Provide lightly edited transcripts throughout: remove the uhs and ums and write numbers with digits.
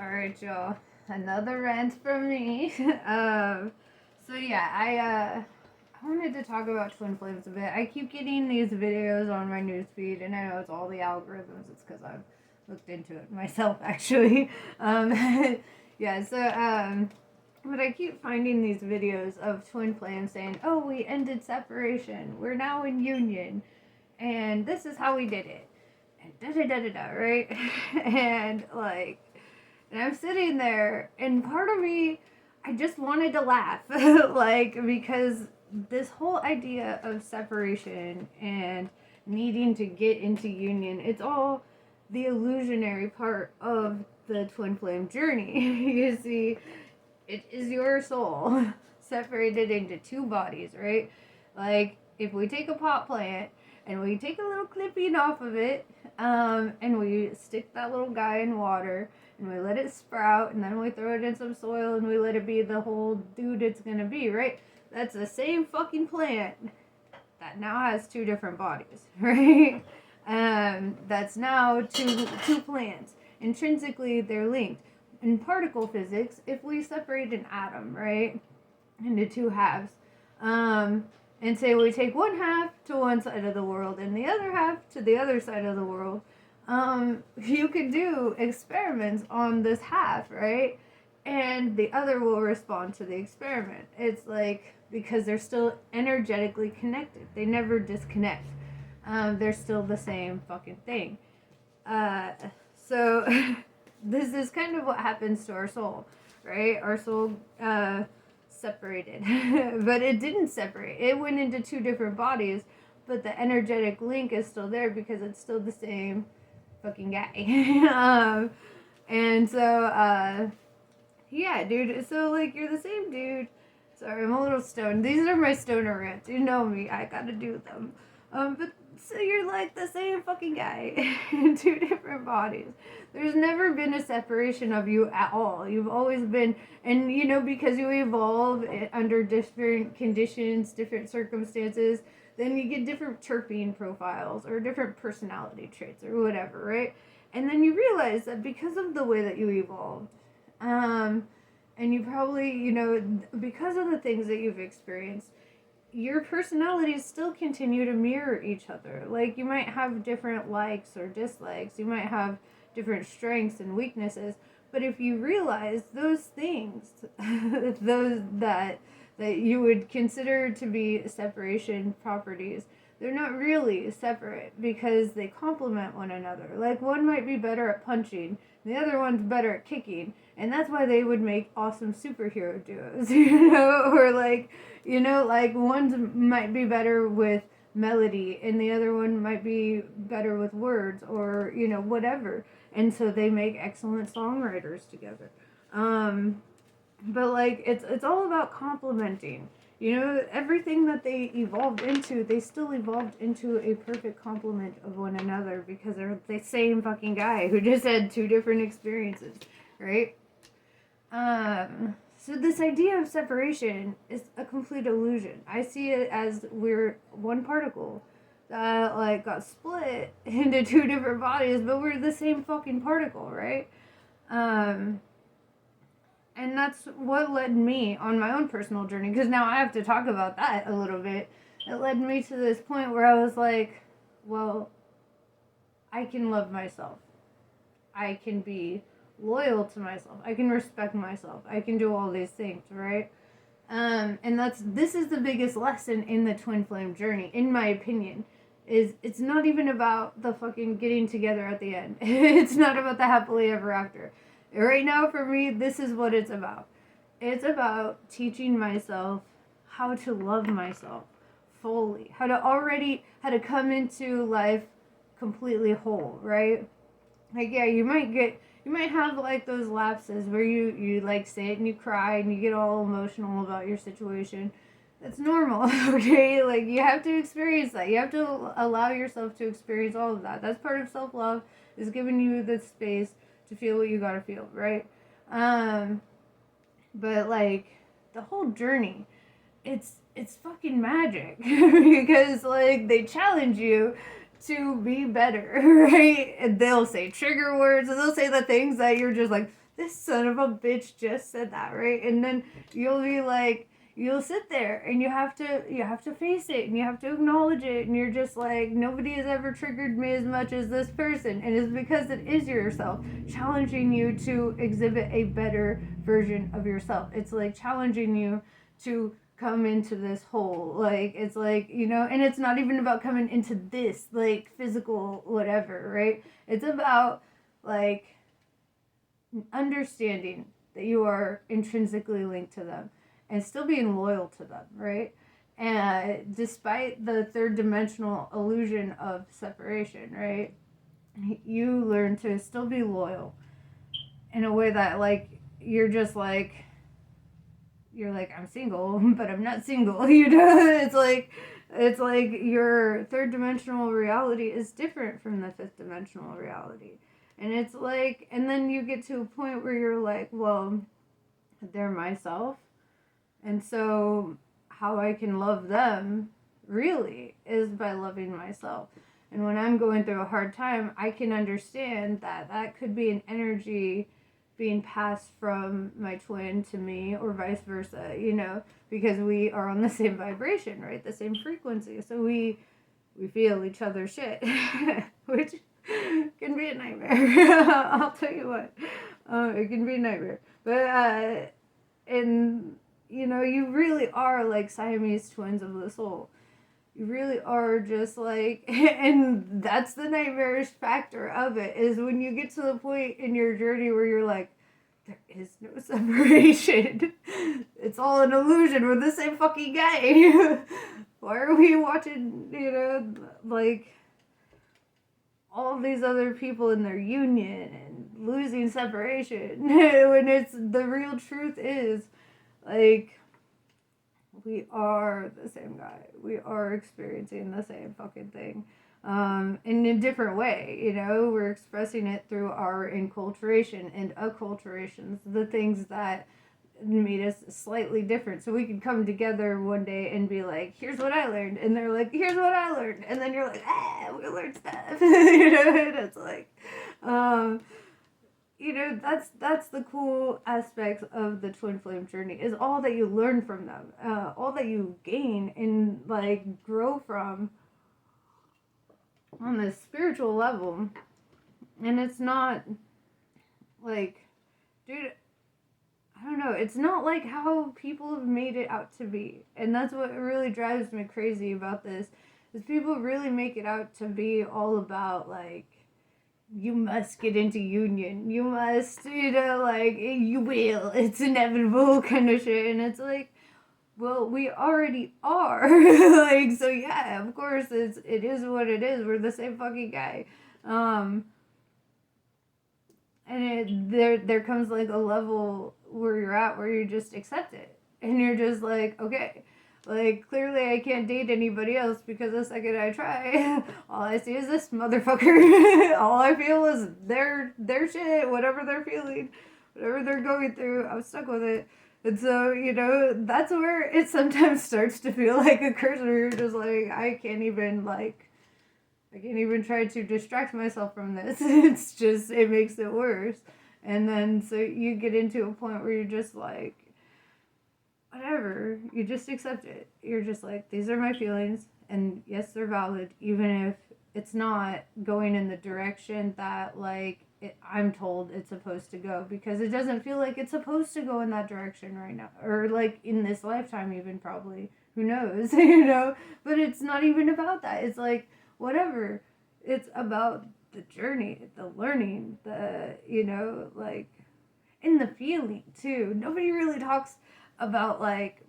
Alright, y'all. Another rant from me. So yeah, I wanted to talk about twin flames a bit. I keep getting these videos on my newsfeed, and I know it's all the algorithms. It's because I've looked into it myself, actually. Um, yeah, but I keep finding these videos of twin flames saying, "Oh, we ended separation. We're now in union, and this is how we did it." And da da da da da, right? and like and I'm sitting there, and part of me, I just wanted to laugh. Because this whole idea of separation and needing to get into union, it's all the illusionary part of the twin flame journey. You see, it is your soul separated into two bodies, right? Like, if we take a pot plant and we take a little clipping off of it, and we stick that little guy in water, and we let it sprout, and then we throw it in some soil, and we let it be the whole dude it's gonna be, right? That's the same fucking plant that now has two different bodies, right? That's now two plants. Intrinsically, they're linked. In particle physics, if we separate an atom, right, into two halves, and say we take one half to one side of the world and the other half to the other side of the world, you could do experiments on this half, right? And the other will respond to the experiment. It's like, because they're still energetically connected. They never disconnect. They're still the same fucking thing. So this is kind of what happens to our soul, right? Our soul separated, but it didn't separate. It went into two different bodies, but the energetic link is still there because it's still the same fucking guy. And so, yeah, dude. So, like, you're the same dude. Sorry, I'm a little stoned. These are my stoner rants. You know me. I gotta do them. But so you're like the same fucking guy in two different bodies. There's never been a separation of you at all. You've always been, and you know, because you evolve under different conditions, different circumstances, then you get different terpene profiles or different personality traits or whatever, right? And then you realize that because of the way that you evolved, and you probably, you know, because of the things that you've experienced, your personalities still continue to mirror each other. Like, you might have different likes or dislikes, you might have different strengths and weaknesses, but if you realize those things, those that you would consider to be separation properties, they're not really separate because they complement one another. Like, one might be better at punching, the other one's better at kicking, and that's why they would make awesome superhero duos, you know? Or like, you know, like, one might be better with melody and the other one might be better with words, or, you know, whatever. And so they make excellent songwriters together. But like, it's all about complementing. You know, everything that they evolved into, they still evolved into a perfect complement of one another because they're the same fucking guy who just had two different experiences, right? So this idea of separation is a complete illusion. I see it as we're one particle that like got split into two different bodies, but we're the same fucking particle, right? And that's what led me on my own personal journey, because now I have to talk about that a little bit. It led me to this point where I was like, well, I can love myself. I can be loyal to myself. I can respect myself. I can do all these things, right? And this is the biggest lesson in the twin flame journey, in my opinion. Is it's not even about the fucking getting together at the end. It's not about the happily ever after. Right now, for me, this is what it's about. It's about teaching myself how to love myself fully, how to come into life completely whole, right? Like, yeah, you might have like those lapses where you like sit and you cry and you get all emotional about your situation. That's normal, okay? Like, you have to experience that. You have to allow yourself to experience all of that. That's part of self-love, is giving you the space to feel what you gotta feel, right? But like, the whole journey, it's fucking magic because like they challenge you to be better, right? And they'll say trigger words, and they'll say the things that you're just like, this son of a bitch just said that, right? And then you'll be like, you'll sit there and you have to face it and you have to acknowledge it, and you're just like, nobody has ever triggered me as much as this person, and it's because it is yourself challenging you to exhibit a better version of yourself. It's like challenging you to come into this whole, like, it's like, and it's not even about coming into this like physical whatever, right? It's about like understanding that you are intrinsically linked to them and still being loyal to them, right? And despite the third dimensional illusion of separation, right? You learn to still be loyal in a way that, like, you're just like, I'm single, but I'm not single, It's like your third dimensional reality is different from the fifth dimensional reality. And it's like, and then you get to a point where you're like, well, they're myself. And so how I can love them really is by loving myself. And when I'm going through a hard time, I can understand that that could be an energy being passed from my twin to me, or vice versa, because we are on the same vibration, right? The same frequency. So we feel each other's shit, which can be a nightmare. I'll tell you what, it can be a nightmare. But and you really are like Siamese twins of the soul. You really are just like, and that's the nightmarish factor of it, is when you get to the point in your journey where you're like, there is no separation. It's all an illusion. We're the same fucking guy. Why are we watching, like, all these other people in their union and losing separation when it's the real truth is, like, we are the same guy. We are experiencing the same fucking thing. In a different way, we're expressing it through our enculturation and acculturations, the things that made us slightly different. So we could come together one day and be like, here's what I learned. And they're like, here's what I learned. And then you're like, we learned stuff. And it's like, that's the cool aspects of the twin flame journey, is all that you learn from them, all that you gain and like grow from on this spiritual level. And it's not like, dude, I don't know, it's not like how people have made it out to be. And that's what really drives me crazy about this, is people really make it out to be all about like, you must get into union, you must, like, you will, it's inevitable kind of shit. And it's like, well, we already are. Like, so yeah, of course, it is what it is. We're the same fucking guy. And there comes like a level where you're at where you just accept it. And you're just like, okay, like, clearly I can't date anybody else because the second I try, all I see is this motherfucker. All I feel is their shit, whatever they're feeling, whatever they're going through, I'm stuck with it. And so, that's where it sometimes starts to feel like a curse, where you're just like, I can't even try to distract myself from this. It's just, it makes it worse. And then, so you get into a point where you're just like, whatever, you just accept it. You're just like, these are my feelings, and yes, they're valid, even if it's not going in the direction that, like, I'm told it's supposed to go, because it doesn't feel like it's supposed to go in that direction right now, or like in this lifetime even, probably, who knows. But it's not even about that. It's like, whatever, it's about the journey, the learning, the, like, in the feeling too. Nobody really talks about like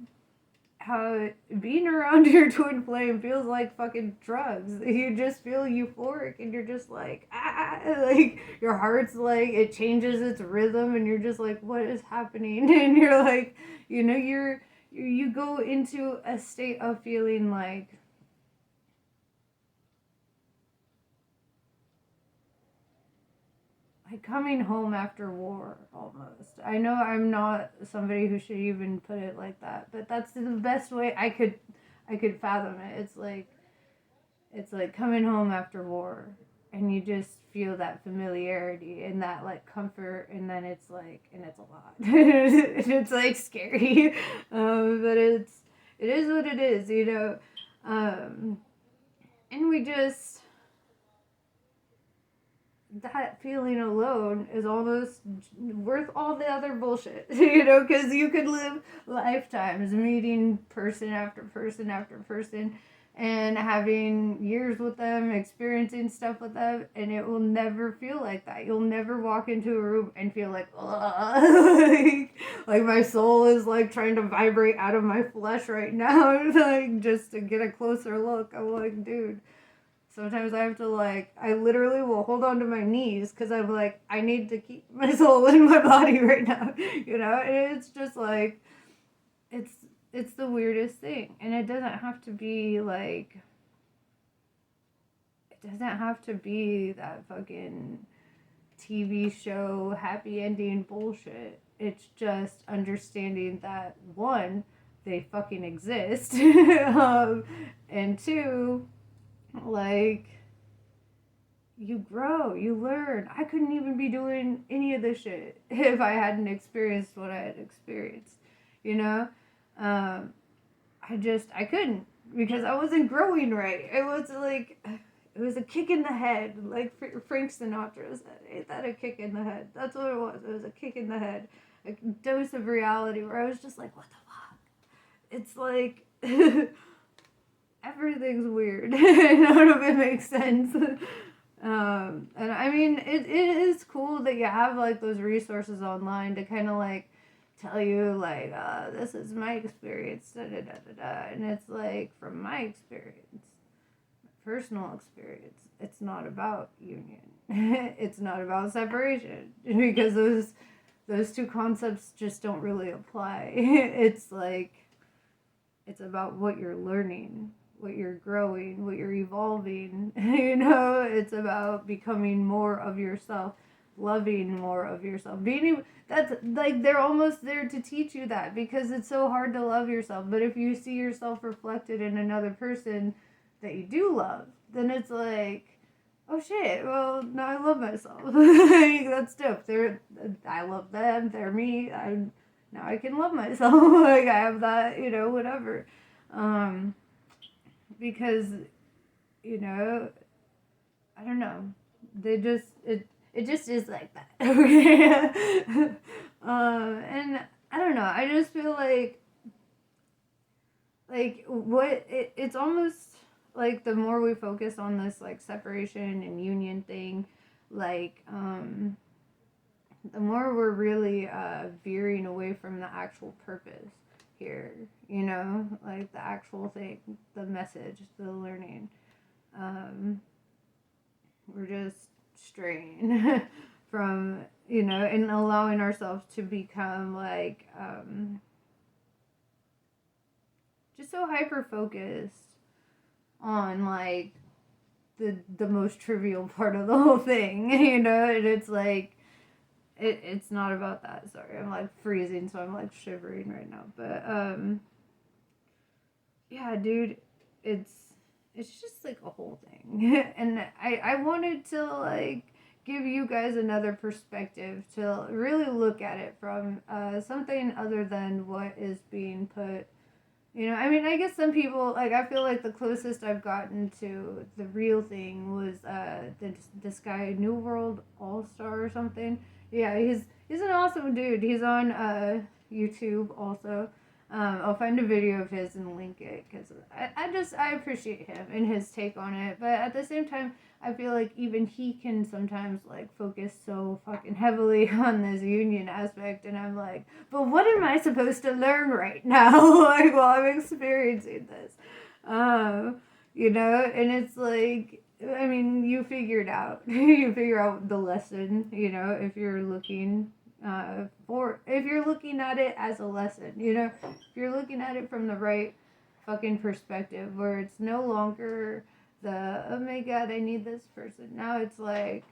how being around your twin flame feels like fucking drugs. You just feel euphoric, and you're just like, like, your heart's like, it changes its rhythm, and you're just like, what is happening? And you're like, you go into a state of feeling like coming home after war, almost. I know I'm not somebody who should even put it like that, but that's the best way I could fathom it. It's like coming home after war, and you just feel that familiarity and that like comfort, and then it's like, and it's a lot. It's like scary, but it is what it is, you know. And we just, that feeling alone is almost worth all the other bullshit, you know, because you could live lifetimes meeting person after person after person and having years with them, experiencing stuff with them, and it will never feel like that. You'll never walk into a room and feel like, like my soul is like trying to vibrate out of my flesh right now, like just to get a closer look. I'm like, dude. Sometimes I have to like, I literally will hold on to my knees because I'm like, I need to keep my soul in my body right now, you know? And it's just like, it's the weirdest thing. And it doesn't have to be like, it doesn't have to be that fucking TV show happy ending bullshit. It's just understanding that, one, they fucking exist, and two, like, you grow, you learn. I couldn't even be doing any of this shit if I hadn't experienced what I had experienced, you know? I couldn't, because I wasn't growing right. It was like, it was a kick in the head, like Frank Sinatra said. Ain't that a kick in the head? That's what it was. It was a kick in the head. A dose of reality where I was just like, what the fuck? It's like, everything's weird. None of it makes sense. And I mean, it is cool that you have like those resources online to kind of like tell you like, this is my experience, da da da da da. And it's like, from my experience, personal experience, it's not about union. It's not about separation, because those two concepts just don't really apply. It's like, it's about what you're learning, what you're growing, what you're evolving. You know, it's about becoming more of yourself, loving more of yourself. That's like, they're almost there to teach you that, because it's so hard to love yourself. But if you see yourself reflected in another person that you do love, then it's like, oh shit, well, now I love myself. That's dope. I love them, they're me. Now I can love myself. Like, I have that, you know, whatever. Because, you know, I don't know. It just is like that. Okay. And I don't know. I just feel like it's almost like the more we focus on this like separation and union thing, like, the more we're really veering away from the actual purpose here, you know, like the actual thing, the message, the learning. We're just straying from, you know, and allowing ourselves to become like, just so hyper focused on like the most trivial part of the whole thing, you know. And it's like, it's not about that. Sorry, I'm like freezing, so I'm like shivering right now. But yeah, dude, it's just like a whole thing. And I wanted to like give you guys another perspective to really look at it from something other than what is being put. You know, I mean, I guess some people, like, I feel like the closest I've gotten to the real thing was this guy, New World All-Star or something. Yeah, he's an awesome dude. He's on YouTube also. I'll find a video of his and link it, because I appreciate him and his take on it. But at the same time, I feel like even he can sometimes like focus so fucking heavily on this union aspect, and I'm like, but what am I supposed to learn right now? Like, while I'm experiencing this, you know. And it's like, I mean, you figure it out. You figure out the lesson, you know, if you're looking if you're looking at it as a lesson, you know, if you're looking at it from the right fucking perspective, where it's no longer the, oh my god, I need this person. Now it's like,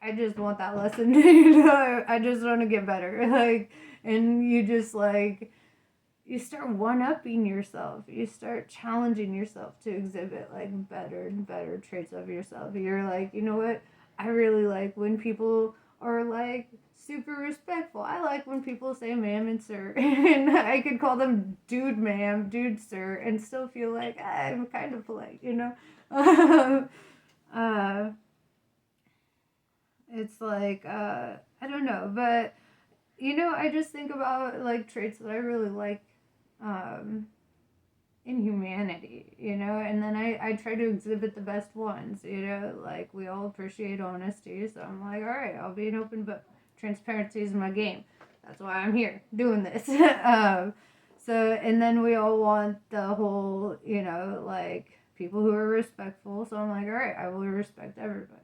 I just want that lesson. You know, I just want to get better. Like, and you just like, you start one-upping yourself. You start challenging yourself to exhibit like better and better traits of yourself. You're like, you know what? I really like when people are like super respectful. I like when people say ma'am and sir. And I could call them dude ma'am, dude sir, and still feel like I'm kind of polite, you know? uh, it's like, I don't know, but you know, I just think about like traits that I really like um, in humanity, you know, and then I try to exhibit the best ones, you know, like we all appreciate honesty, so I'm like, all right, I'll be an open book. Transparency is my game. That's why I'm here doing this. So, and then we all want the whole, you know, like people who are respectful, so I'm like, all right, I will respect everybody.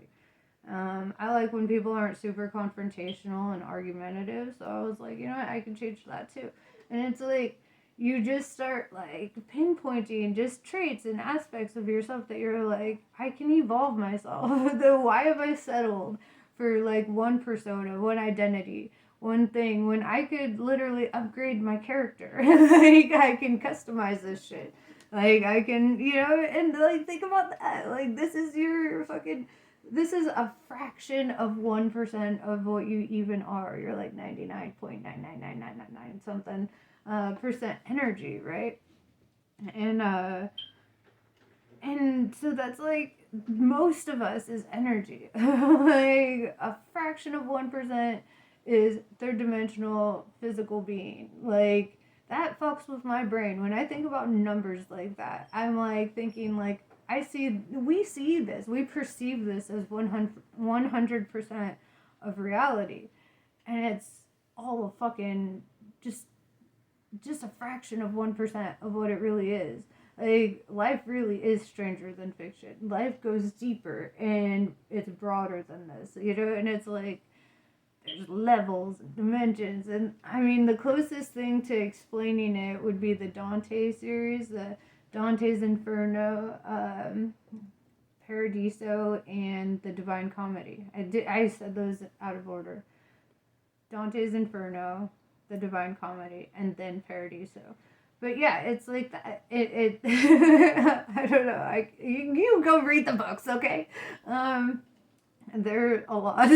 I like when people aren't super confrontational and argumentative, so I was like, you know what, I can change that too. And it's like, you just start like pinpointing just traits and aspects of yourself that you're like, I can evolve myself. Why have I settled for like one persona, one identity, one thing when I could literally upgrade my character? Like, I can customize this shit. Like, I can, you know, and like, think about that. Like, this is your fucking, this is a fraction of 1% of what you even are. You're like 99.99999 something percent energy, right? And so that's like most of us is energy. Like a fraction of 1% is third dimensional physical being. Like that fucks with my brain when I think about numbers like that. I'm like thinking like we see this, we perceive this as 100% of reality, and it's all a fucking just a fraction of 1% of what it really is. Like life really is stranger than fiction. Life goes deeper and it's broader than this, you know. And it's like there's levels and dimensions, and I mean the closest thing to explaining it would be the Dante series, the Dante's Inferno, Paradiso, and the Divine Comedy. I said those out of order. Dante's Inferno, the Divine Comedy, and then Paradiso. But yeah, it's like that. I don't know. You go read the books, okay? They're a lot.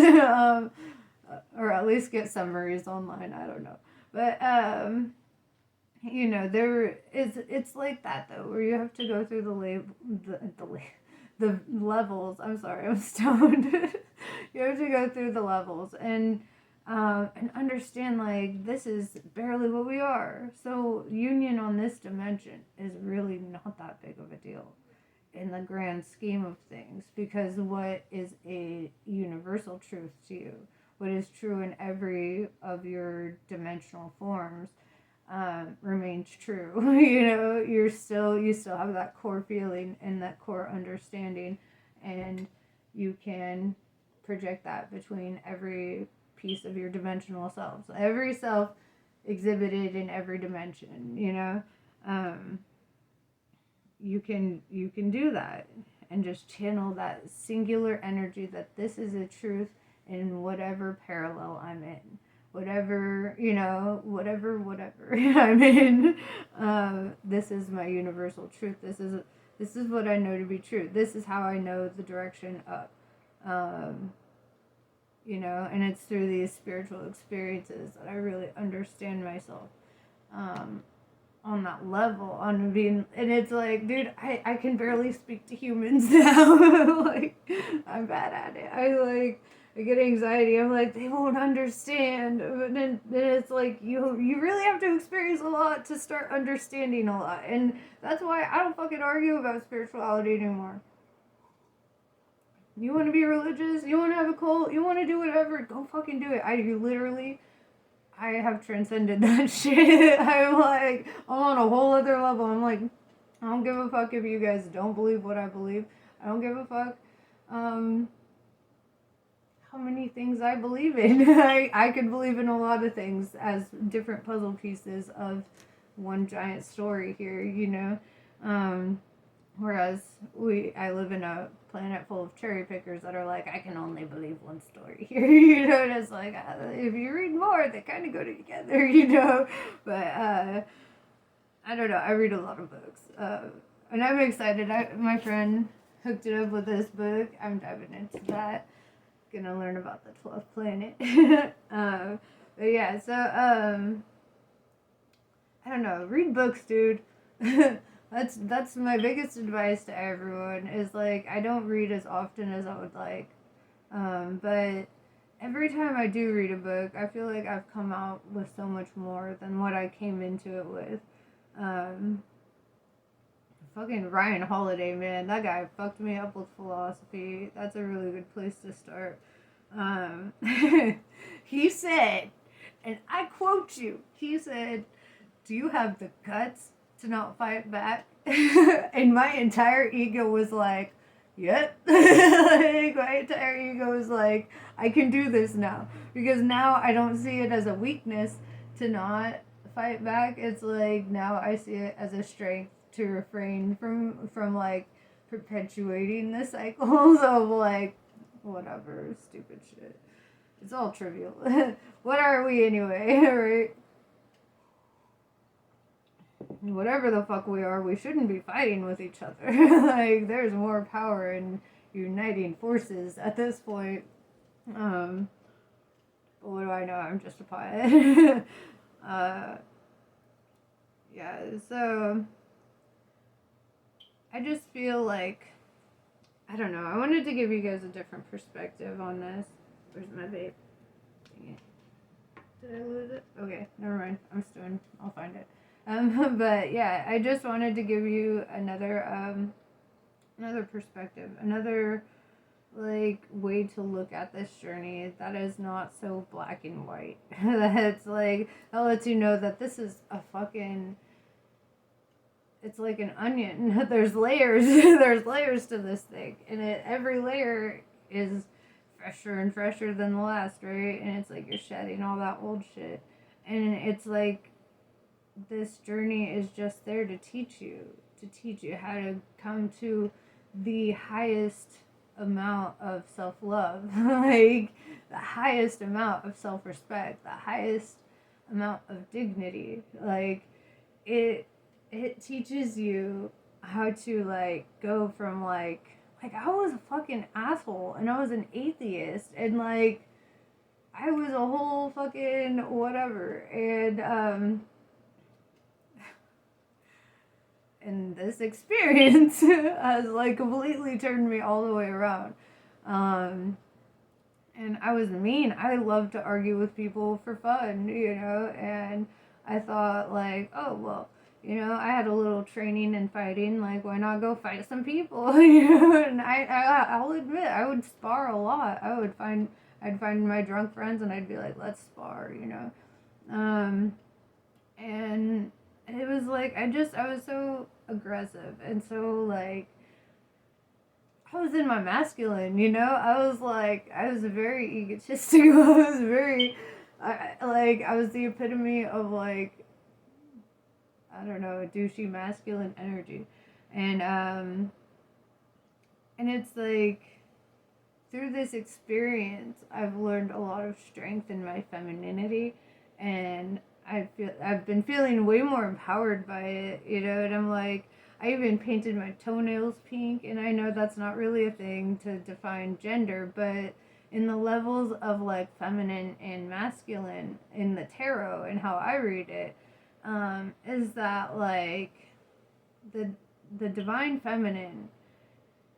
Or at least get summaries online. I don't know. But you know, it's like that though, where you have to go through the levels. I'm sorry, I'm stoned. You have to go through the levels and understand like this is barely what we are. So union on this dimension is really not that big of a deal in the grand scheme of things, because what is a universal truth to you, what is true in every of your dimensional forms, remains true. You know, you still have that core feeling and that core understanding, and you can project that between every piece of your dimensional selves. Every self exhibited in every dimension, you know. You can do that and just channel that singular energy that this is a truth in whatever parallel I'm in, whatever, you know, whatever I'm in. This is my universal truth. This is what I know to be true. This is how I know the direction up. You know, and it's through these spiritual experiences that I really understand myself. On that level, on being, and it's like, dude, I can barely speak to humans now. Like, I'm bad at it. I get anxiety. I'm like, they won't understand. But then it's like, you really have to experience a lot to start understanding a lot. And that's why I don't fucking argue about spirituality anymore. You want to be religious? You want to have a cult? You want to do whatever? Go fucking do it. I have transcended that shit. I'm like, I'm on a whole other level. I'm like, I don't give a fuck if you guys don't believe what I believe. I don't give a fuck how many things I believe in. I could believe in a lot of things as different puzzle pieces of one giant story here, you know. Whereas I live in a planet full of cherry pickers that are like, I can only believe one story here, you know, and it's like, if you read more, they kind of go together, you know, but, I don't know. I read a lot of books, and I'm excited. My friend hooked it up with this book. I'm diving into that. Gonna learn about the 12th planet. But yeah, so I don't know. Read books, dude. That's my biggest advice to everyone. Is like I don't read as often as I would like, but every time I do read a book, I feel like I've come out with so much more than what I came into it with. Um, Fucking Ryan Holiday, man, that guy fucked me up with philosophy. That's a really good place to start. Um, he said, and I quote you, he said, "Do you have the guts to not fight back?" And my entire ego was like, "Yep." Like, my entire ego was like, "I can do this now." Because now I don't see it as a weakness to not fight back. It's like now I see it as a strength to refrain from like perpetuating the cycles of like whatever stupid shit. It's all trivial. What are we anyway, right? Whatever the fuck we are, we shouldn't be fighting with each other. Like, there's more power in uniting forces at this point. But what do I know? I'm just a poet. Yeah, so I just feel like, I don't know, I wanted to give you guys a different perspective on this. Where's my vape? Dang it. Did I lose it? Okay, never mind. I'm stewing. I'll find it. But yeah, I just wanted to give you another perspective, another like way to look at this journey that is not so black and white. That's like, that lets you know that this is a fucking, it's like an onion. There's layers. There's layers to this thing, and every layer is fresher and fresher than the last, right? And it's like you're shedding all that old shit, and it's like this journey is just there to teach you how to come to the highest amount of self-love, like the highest amount of self-respect, the highest amount of dignity. Like it teaches you how to like go from like I was a fucking asshole and I was an atheist and like I was a whole fucking whatever, and this experience has like completely turned me all the way around. And I was mean. I love to argue with people for fun, and I thought like, oh well, I had a little training in fighting, like why not go fight some people? And I'll admit I would spar a lot. I'd find my drunk friends and I'd be like, let's spar. And it was like I was so aggressive and so like I was in my masculine, I was like I was very egotistic. I was the epitome of like, I don't know, a douchey masculine energy. And it's like through this experience I've learned a lot of strength in my femininity, and I've been feeling way more empowered by it, and I'm like, I even painted my toenails pink, and I know that's not really a thing to define gender, but in the levels of like feminine and masculine in the tarot and how I read it, is that like the divine feminine,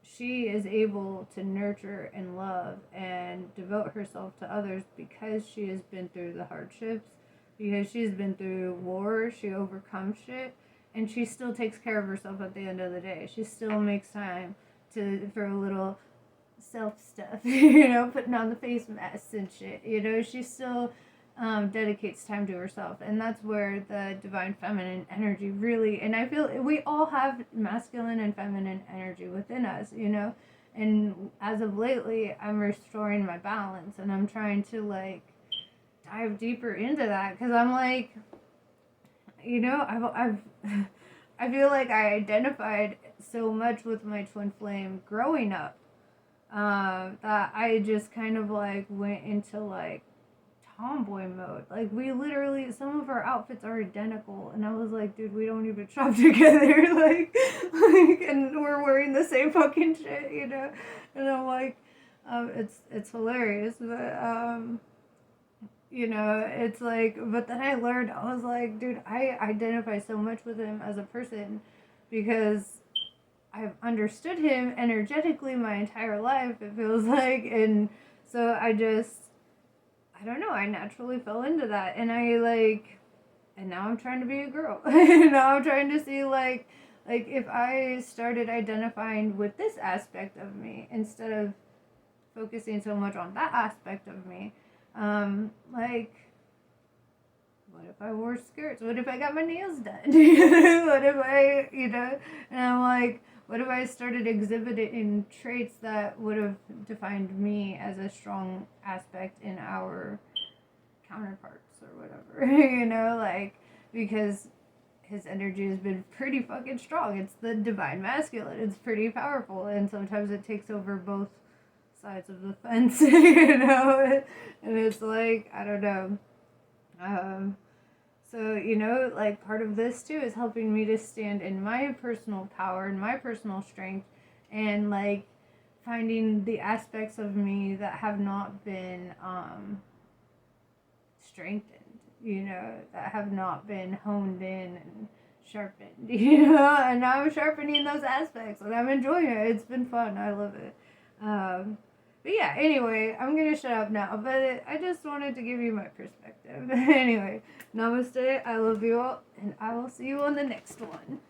she is able to nurture and love and devote herself to others because she has been through the hardships, because she's been through war, she overcomes shit, and she still takes care of herself at the end of the day. She still makes time for a little self stuff, putting on the face masks and shit. She still dedicates time to herself, and that's where the divine feminine energy really, and I feel we all have masculine and feminine energy within us, and as of lately I'm restoring my balance, and I'm trying to like dive deeper into that because I'm like, I've I feel like I identified so much with my twin flame growing up, that I just kind of like went into like tomboy mode. Like, we literally, some of our outfits are identical, and I was like, dude, we don't even shop together, and we're wearing the same fucking shit, you know, and I'm like, it's hilarious, but, you know, it's like, but then I learned, I was like, dude, I identify so much with him as a person, because I've understood him energetically my entire life, it feels like, and so I don't know, I naturally fell into that, and and now I'm trying to be a girl, now I'm trying to see, like, if I started identifying with this aspect of me, instead of focusing so much on that aspect of me, like, what if I wore skirts? What if I got my nails done? What if I, you know, and I'm like, what if I started exhibiting traits that would have defined me as a strong aspect in our counterparts or whatever, you know, like, because his energy has been pretty fucking strong. It's the divine masculine. It's pretty powerful, and sometimes it takes over both sides of the fence, you know, and it's like, I don't know. So, you know, like, part of this too is helping me to stand in my personal power and my personal strength, and like finding the aspects of me that have not been strengthened, you know, that have not been honed in and sharpened, you know, and now I'm sharpening those aspects and I'm enjoying it. It's been fun. I love it. But yeah, anyway, I'm gonna shut up now, but I just wanted to give you my perspective. Anyway, namaste, I love you all, and I will see you on the next one.